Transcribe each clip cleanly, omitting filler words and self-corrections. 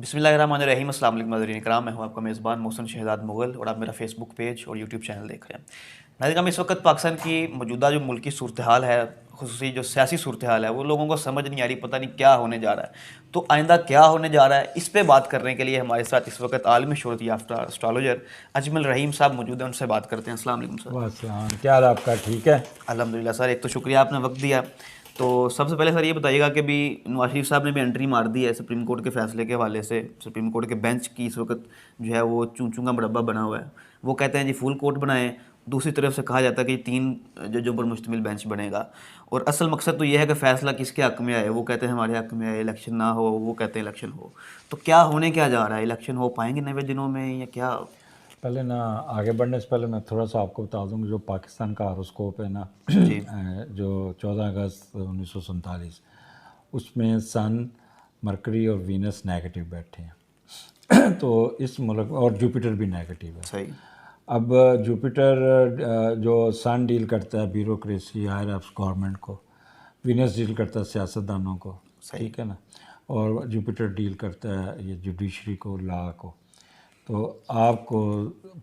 बिस्मिल्लाहिर्रहमानिर्रहीम। अस्सलाम वालेकुम नाज़रीन इकराम, मैं हूं आपका मेज़बान मोहसिन शहजाद मुग़ल और आप मेरा फेसबुक पेज और यूट्यूब चैनल देख रहे हैं। नाज़रीन, हम इस वक्त पाकिस्तान की मौजूदा जो मुल्की सूरत हाल है, खुसूसी जो सियासी सूरत हाल है, वो लोगों को समझ नहीं आ रही, पता नहीं क्या होने जा रहा है। तो आइंदा क्या होने जा रहा है, इस पर बात करने के लिए हमारे साथ इस वक्त आलमी शोहरत याफ्ता एस्ट्रोलॉजर अजमल रहीम साहब मौजूद हैं। उनसे बात करते हैं। अस्सलाम वालेकुम सर। बस हाँ, क्या हाल आपका? ठीक है। अल्हम्दुलिल्लाह सर, एक तो शुक्रिया आपने वक्त दिया। तो सबसे पहले सर ये बताइएगा कि भी नवाज शरीफ साहब ने भी एंट्री मार दी है सुप्रीम कोर्ट के फैसले के हवाले से। सुप्रीम कोर्ट के बेंच की इस वक्त जो है वो चूं चूं का मुरब्बा बना हुआ है। वो कहते हैं जी फुल कोर्ट बनाएं, दूसरी तरफ से कहा जाता है कि 3 जजों पर मुश्तमिल बेंच बनेगा। और असल मकसद तो ये है कि फ़ैसला किसके हक़ में आए। वो कहते हैं हमारे हक़ में आए, इलेक्शन ना हो, वो कहते हैं इलेक्शन हो। तो क्या होने क्या जा रहा है? इलेक्शन हो पाएंगे 90 दिनों में या क्या? पहले ना, आगे बढ़ने से पहले मैं थोड़ा सा आपको बता दूं कि जो पाकिस्तान का हॉरोस्कोप है ना जी जो 14 अगस्त 1947, उसमें सन, मरकरी और वीनस नेगेटिव बैठे हैं तो इस मुल्क और जुपिटर भी नेगेटिव है। सही। अब जुपिटर जो सन डील करता है ब्यूरोक्रेसी, हायर अप्स गवर्नमेंट को, वीनस डील करता है सियासतदानों को, सही। ठीक है ना, और जुपिटर डील करता है ये जुडिशरी को, लॉ को। तो आपको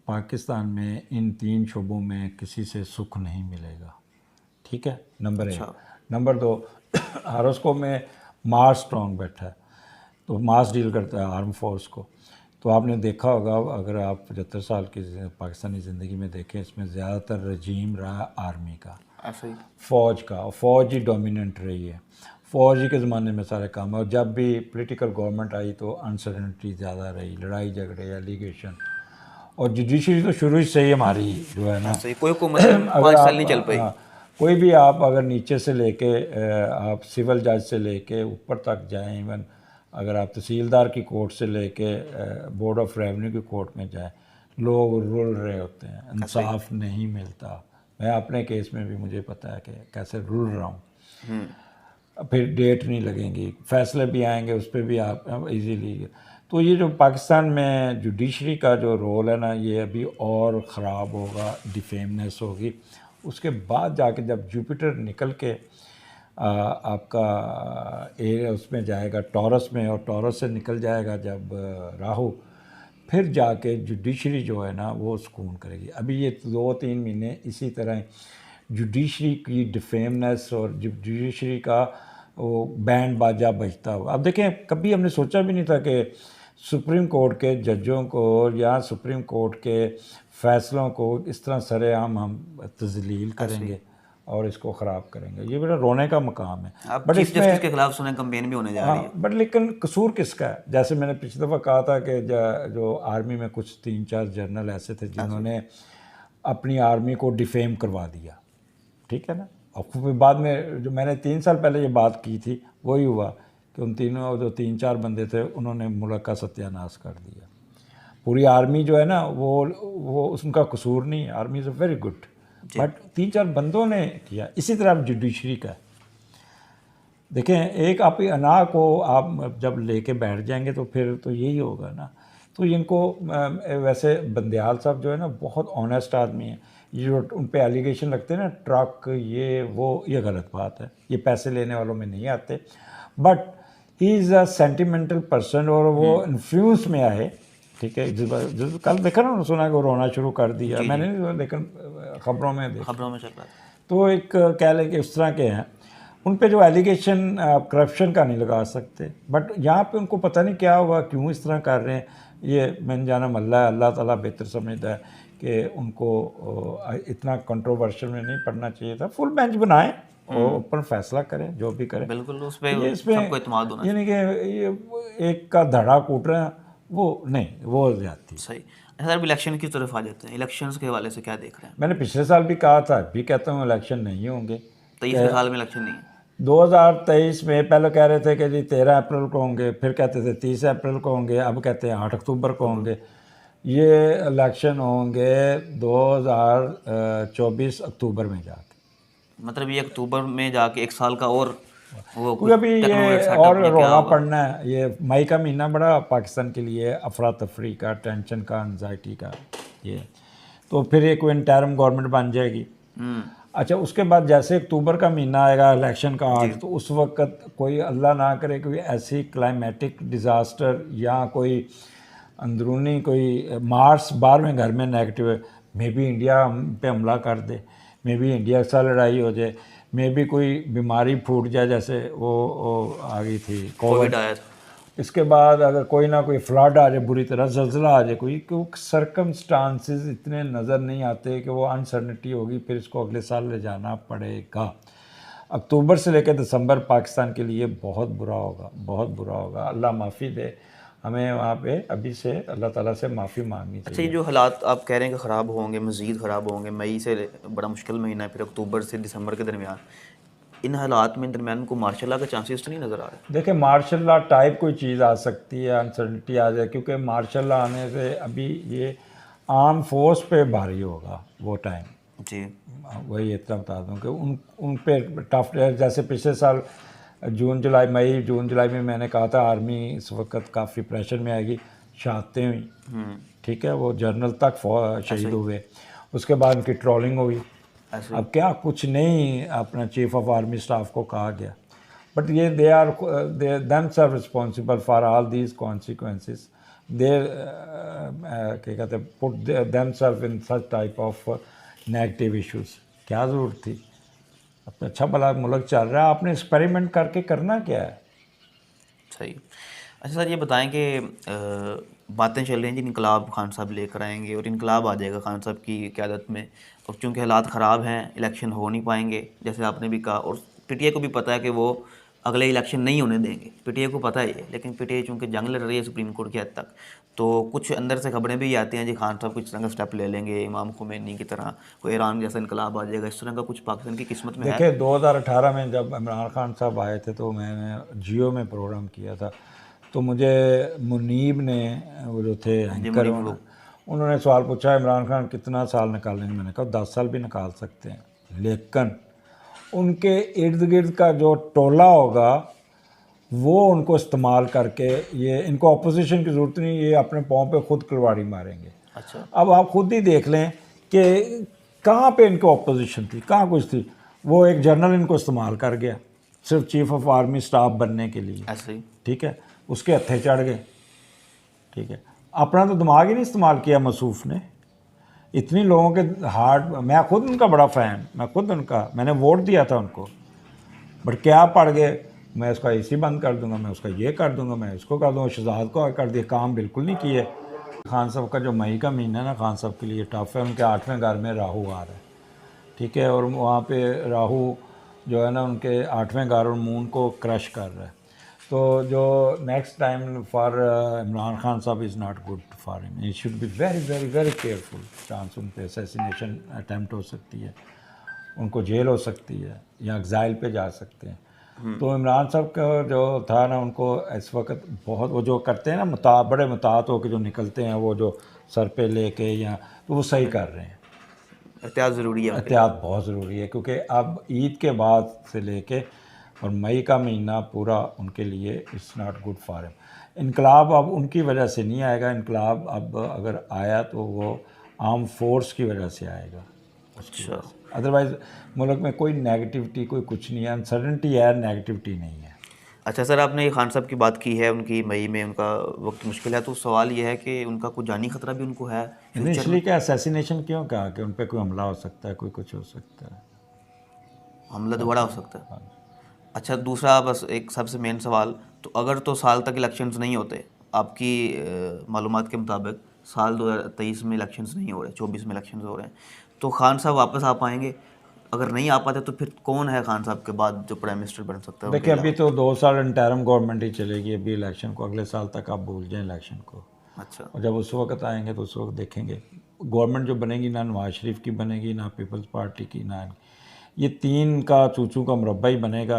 पाकिस्तान में इन 3 शोबों में किसी से सुख नहीं मिलेगा, ठीक है, नंबर 1। अच्छा। नंबर 2, हारोस्कोप में मार्स स्ट्रॉन्ग बैठा है, तो मार्स डील करता है आर्म फोर्स को। तो आपने देखा होगा, अगर आप 75 साल की पाकिस्तानी ज़िंदगी में देखें, इसमें ज़्यादातर रजीम रहा आर्मी का, ऐसा ही। फ़ौज का, फ़ौज ही डोमिनेंट रही है। फ़ौज ही के ज़माने में सारे काम, और जब भी पॉलिटिकल गवर्नमेंट आई तो अनसर्टनिटी ज़्यादा रही, लड़ाई झगड़े, एलिगेशन। और जुडिशरी तो शुरू से ही हमारी जो है ना, ऐसा ही। कोई हुकूमत अगर 5 साल आप नहीं चल पाई। कोई भी आप अगर नीचे से लेके आप सिविल जज से लेके ऊपर तक जाएं, इवन अगर आप तहसीलदार की कोर्ट से लेके बोर्ड ऑफ रेवेन्यू की कोर्ट में जाएं, लोग रुल रहे होते हैं, इंसाफ नहीं मिलता। मैं अपने केस में भी मुझे पता है कि कैसे रुल रहा हूँ। फिर डेट नहीं लगेंगी, फैसले भी आएंगे, उस पर भी आप इजीली। तो ये जो पाकिस्तान में जुडिशरी का जो रोल है ना, ये अभी और ख़राब होगा, डिफेमनेस होगी। उसके बाद जाके जब जुपिटर निकल के आपका एरिया उसमें जाएगा टॉरस में, और टॉरस से निकल जाएगा जब राहु, फिर जाके जुडिशरी जो है ना वो सुकून करेगी। अभी ये 2-3 महीने इसी तरह जुडिशरी की डिफेमनेस और जुडिशरी का वो बैंड बाजा बजता हुआ। अब देखें, कभी हमने सोचा भी नहीं था कि सुप्रीम कोर्ट के जजों को या सुप्रीम कोर्ट के फ़ैसलों को इस तरह सरेआम हम तज़लील करेंगे और इसको ख़राब करेंगे। ये बड़ा रोने का मकाम है। अब बट चीफ जस्टिस इसमें के खिलाफ सुने कंपेन भी होने जा रही है। बट लेकिन कसूर किसका है? जैसे मैंने पिछली दफ़ा कहा था कि जो आर्मी में कुछ 3-4 जनरल ऐसे थे जिन्होंने अपनी आर्मी को डिफेम करवा दिया, ठीक है ना। और फिर बाद में जो मैंने 3 साल पहले ये बात की थी, वही हुआ कि उन तीनों जो 3-4 बंदे थे उन्होंने मुल्क का सत्यानाश कर दिया। पूरी आर्मी जो है ना वो उनका कसूर नहीं है, army is a very good, but 3-4 बंदों ने किया। इसी तरह जुडिशरी का देखें, एक आप अना को आप जब लेके बैठ जाएंगे तो फिर तो यही होगा ना। तो इनको वैसे बंदयाल साहब जो है ना बहुत ऑनेस्ट आदमी है। ये जो उन पे एलिगेशन लगते हैं ना, ट्रक ये वो, ये गलत बात है, ये पैसे लेने वालों में नहीं आते। But he is a sentimental person, और वो इन्फ्लुएंस में आए, ठीक है। जिस कल देखा ना, सुना कि वो रोना शुरू कर दिया, मैंने नहीं, लेकिन खबरों में देखा। खबरों में चल रहा है। तो एक कह लें कि इस तरह के हैं, उन पे जो एलिगेशन करप्शन का नहीं लगा सकते, बट यहाँ पे उनको पता नहीं क्या हुआ, क्यों इस तरह कर रहे हैं। ये मैंने जाना मल्ला, अल्लाह ताला बेहतर समझता है कि उनको इतना कंट्रोवर्शियल में नहीं पढ़ना चाहिए था। फुल बेंच बनाएं और ऊपर फैसला करें, जो भी करें। बिल्कुल, उस ये पर इसमें सबको इत्मीनान होना ये चाहिए। नहीं कि ये एक का धड़ा कूट रहे हैं, वो नहीं, वो ज़्यादती। सही। अच्छा सर, अब इलेक्शन की तरफ आ जाते हैं। इलेक्शंस के हवाले से क्या देख रहे हैं? मैंने पिछले साल भी कहा था, अभी कहता हूँ इलेक्शन नहीं होंगे। 23 के साल में इलेक्शन नहीं है। 2023 में पहले कह रहे थे कि जी 13 अप्रैल को होंगे, फिर कहते थे 30 अप्रैल को होंगे, अब कहते हैं 8 अक्टूबर को होंगे। ये इलेक्शन होंगे 2024 अक्टूबर में जाके। मतलब ये अक्टूबर में जाके 1 साल का और वो क्योंकि कुछ अभी टेक्नोक्रेट ये सेटअप और या क्या रोना होगा? पड़ना है। ये मई का महीना बड़ा पाकिस्तान के लिए अफरा तफरी का, टेंशन का, एनजाइटी का ये। तो फिर एक इंटरिम गवर्नमेंट बन जाएगी। अच्छा, उसके बाद जैसे अक्टूबर का महीना आएगा इलेक्शन का आज, तो उस वक्त कोई अल्लाह ना करे कोई ऐसी क्लाइमेटिक डिज़ास्टर या कोई अंदरूनी कोई मार्स 12वें घर में नेगेटिव है, मे बी इंडिया हम पे हमला कर दे, मे बी इंडिया के साथ लड़ाई हो जाए, मे बी कोई बीमारी फूट जाए जैसे वो आ गई थी कोविड आया था। इसके बाद अगर कोई ना कोई फ्लड आ जाए, बुरी तरह ज़लज़ला आ जाए कोई, क्योंकि सर्कमस्टांसेस इतने नज़र नहीं आते कि वो अनसर्टनिटी होगी, फिर इसको अगले साल ले जाना पड़ेगा। अक्टूबर से लेकर दिसंबर पाकिस्तान के लिए बहुत बुरा होगा, बहुत बुरा होगा। अल्लाह माफ़ी दे हमें, वहाँ पे अभी से अल्लाह ताला से माफ़ी मांगनी चाहिए। अच्छा, ये जो हालात आप कह रहे हैं कि ख़राब होंगे, मज़ीद ख़राब होंगे, मई से बड़ा मुश्किल महीना है, फिर अक्टूबर से दिसंबर के दरमियान, इन हालात में दरमियान को मार्शल लॉ के चांसेस तो नहीं नज़र आ रहे? देखिए, मार्शल लॉ टाइप कोई चीज़ आ सकती है, अनसर्टनिटी आ जाए, क्योंकि मार्शल लॉ आने से अभी ये आर्म फोर्स पे भारी होगा वो टाइम। जी। वही इतना बता दूं कि उन पे टफ, जैसे पिछले साल जून जुलाई में मैंने कहा था आर्मी इस वक्त काफ़ी प्रेशर में आएगी, शहादतें हुई, ठीक है, वो जनरल तक शहीद हुए, उसके बाद उनकी ट्रोलिंग हुई। ऐसे अब क्या कुछ नहीं अपना चीफ ऑफ आर्मी स्टाफ को कहा गया, बट ये they are themselves responsible for all these consequences, they क्या कहते हैं put themselves in such type of negative issues. क्या ज़रूरत थी? अब अच्छा भला मुल्क चल रहा है, आपने एक्सपेरिमेंट करके करना क्या है? सही। अच्छा सर, ये बताएं कि बातें चल रही हैं जी इनकलाब खान साहब लेकर आएंगे और इनकलाब आ जाएगा खान साहब की क़यादत में, और चूँकि हालात ख़राब हैं, इलेक्शन हो नहीं पाएंगे जैसे आपने भी कहा, और पीटीआई को भी पता है कि वो अगले इलेक्शन नहीं होने देंगे, पीटीआई को पता है ये, लेकिन पीटीआई चूँकि जंग लड़ रही है सुप्रीम कोर्ट की हद तक, तो कुछ अंदर से खबरें भी आती हैं जी खान साहब कुछ तरह का स्टेप ले लेंगे, इमाम खुमैनी की तरह कोई ईरान जैसा इनकलाब आ जाएगा, इस तरह का कुछ पाकिस्तान की किस्मत में है? देखिए, 2018 में जब इमरान खान साहब आए थे तो मैंने जियो में प्रोग्राम किया था, तो मुझे मुनीब ने, वो जो थे एंकर, उन्होंने सवाल पूछा इमरान खान कितना साल निकालेंगे। मैंने कहा 10 साल भी निकाल सकते हैं, लेकिन उनके इर्द गिर्द का जो टोला होगा वो उनको इस्तेमाल करके, ये इनको अपोजिशन की ज़रूरत नहीं, ये अपने पाँव पे खुद कुल्हाड़ी मारेंगे। अच्छा। अब आप खुद ही देख लें कि कहाँ पे इनको अपोजिशन थी, कहाँ कुछ थी। वो एक जनरल इनको इस्तेमाल कर गया सिर्फ चीफ ऑफ आर्मी स्टाफ बनने के लिए, ऐसे ही। ठीक है, उसके हत्थे चढ़ गए, ठीक है। अपना तो दिमाग ही नहीं इस्तेमाल किया मसूफ ने। इतनी लोगों के हार्ट, मैं खुद उनका बड़ा फ़ैन, मैंने वोट दिया था उनको, बट क्या पड़ गए, मैं उसका एसी बंद कर दूंगा, मैं उसका ये कर दूंगा, मैं इसको कर दूंगा, शहजाद को कर दिया, काम बिल्कुल नहीं किए। खान साहब का जो मई का महीना है ना, खान साहब के लिए टफ है। उनके 8वें घर में राहु आ रहा है, ठीक है, और वहाँ पे राहु जो है ना उनके 8वें घर और मून को क्रश कर रहा है, तो जो next time for Imran Khan साहब is not good for him, he should be very very very careful. Chance उन पे असैसिनेशन अटैम्प्ट हो सकती है, उनको जेल हो सकती है या एग्ज़ाइल पे जा सकते हैं। तो इमरान साहब का जो था ना, उनको इस वक्त बहुत, वो जो करते हैं ना बड़े मुतात होकर जो निकलते हैं, वो जो सर पे लेके, या तो वो सही कर रहे हैं। एहतियात ज़रूरी है। एहतियात बहुत ज़रूरी है, क्योंकि अब ईद के बाद से लेके और मई का महीना पूरा उनके लिए it's not good for him. इनकलाब अब उनकी वजह से नहीं आएगा, इनकलाब अब अगर आया तो वो आर्म फोर्स की वजह से आएगा। अच्छा। अदरवाइज़ मुल्क में कोई नेगेटिविटी, कोई कुछ नहीं है, अनसर्टनिटी है, नेगेटिविटी नहीं है। अच्छा सर, आपने ये खान साहब की बात की है, उनकी मई में उनका वक्त मुश्किल है, तो सवाल ये है कि उनका कुछ जानी खतरा भी उनको है इसलिए क्या असैसिनेशन क्यों कहा कि उन पर कोई हमला हो सकता है, कोई कुछ हो सकता है, हमला दोबारा हो सकता है? अच्छा, दूसरा बस एक सबसे मेन सवाल, तो अगर तो साल तक इलेक्शंस नहीं होते, आपकी मालूमात के मुताबिक साल 2023 में इलेक्शंस नहीं हो रहे, 24 में इलेक्शंस हो रहे हैं, तो खान साहब वापस आ पाएंगे? अगर नहीं आ पाते तो फिर कौन है खान साहब के बाद जो प्राइम मिनिस्टर बन सकता है? देखिए, अभी तो 2 साल इंटरिम गवर्नमेंट ही चलेगी, अभी इलेक्शन को, अगले साल तक आप भूल जाएं इलेक्शन को। अच्छा। और जब उस वक्त आएंगे तो उस वक्त देखेंगे गवर्नमेंट जो बनेगी, ना नवाज शरीफ की बनेगी, ना पीपल्स पार्टी की, ना ये 3 का चूचू का मुरब्बा ही बनेगा।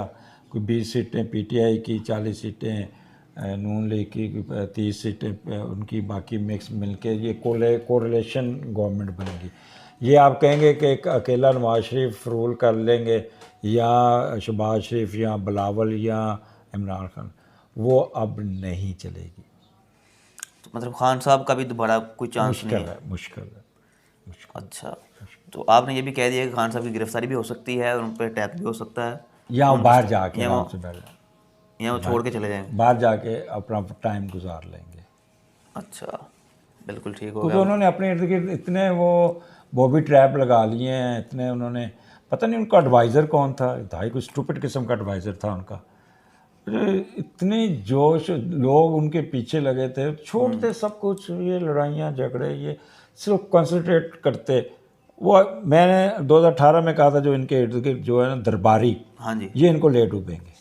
कोई 20 सीटें पीटीआई की, 40 सीटें नून लीग की, 30 सीटें उनकी, बाकी मिक्स मिलके ये कोरिलेशन गवर्नमेंट बनेगी। ये आप कहेंगे कि एक अकेला नवाज शरीफ रूल कर लेंगे, या शहबाज शरीफ, या बिलावल, या इमरान खान, वो अब नहीं चलेगी। तो मतलब खान साहब का भी दोबारा कोई चांस नहीं है? मुश्किल है। अच्छा। तो आपने ये भी कह दिया कि खान साहब की गिरफ्तारी भी हो सकती है और उन पर अटैक भी हो सकता है, या वो बाहर जाके या वो आराम से बैठ जाए, या वो छोड़ के चले जाएंगे। बाहर जाके अपना टाइम गुजार लेंगे, अच्छा, बिल्कुल ठीक हो क्योंकि गया। उन्होंने अपने इर्द गिर्द इतने वो बॉबी ट्रैप लगा लिए हैं, इतने उन्होंने, पता नहीं उनका एडवाइज़र कौन था, भाई कोई स्टूपिड किस्म का एडवाइज़र था उनका। अरे इतने जोश लोग उनके पीछे लगे थे, छोड़ते सब कुछ, ये लड़ाइयाँ झगड़े, ये सिर्फ कंसंट्रेट करते। वो मैंने 2018 में कहा था जो इनके इर्द गिर्द जो है ना दरबारी, हाँ जी। ये इनको ले डूबेंगे,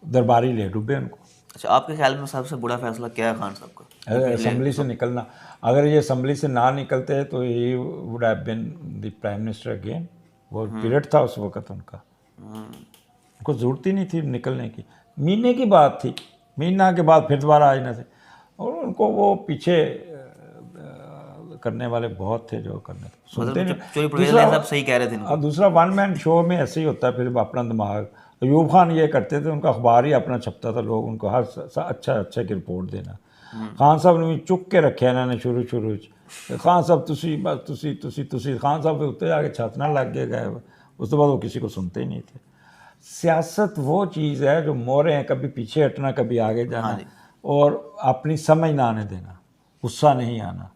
दरबारी ले डूबे उनको। अच्छा, आपके ख्याल में सबसे बड़ा फैसला क्या है खान साहब का? असम्बली से निकलना, अगर ये असम्बली से ना निकलते तो ये would have been the prime minister again. वो पीरियड था उस वक्त उनका, उनको ज़रूरत ही नहीं थी निकलने की, महीने की बात थी, महीना के बाद फिर दोबारा आ जाना थे। और उनको वो पीछे करने वाले बहुत थे जो करने थे, सुनते नहीं। चोरी परवेज़ साहब सही कह रहे थे इनको। और दूसरा वन मैन शो में ऐसे ही होता है, फिर अपना दिमाग, अयूब खान ये करते थे, उनका अखबार ही अपना छपता था, लोग उनको हर अच्छा की रिपोर्ट देना। खान साहब ने भी चुक के रखे इन्होंने शुरू खान साहब तुसी बस तुसी खान साहब के उत्ते आके छातना लग गए गए, उस तो बाद वो किसी को सुनते ही नहीं थे। सियासत वो चीज़ है जो मोरे हैं, कभी पीछे हटना कभी आगे जाना, और अपनी समझ ना आने देना, गुस्सा नहीं आना,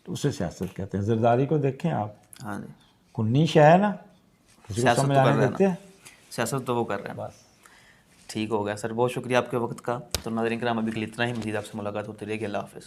तो उसे सियासत कहते हैं। जरदारी को देखें आप, हाँ जी, कुन्नी शाह है ना, किसी को सियासत समझ तो कर आने रहे हैं देते हैं सियासत तो वो कर रहे हैं। बस। ठीक हो गया सर, बहुत शुक्रिया आपके वक्त का। तो नाज़रीन किराम, अभी के लिए इतना ही। मज़ीद आपसे मुलाकात होती रहेगी। अल्लाह हाफ़िज़।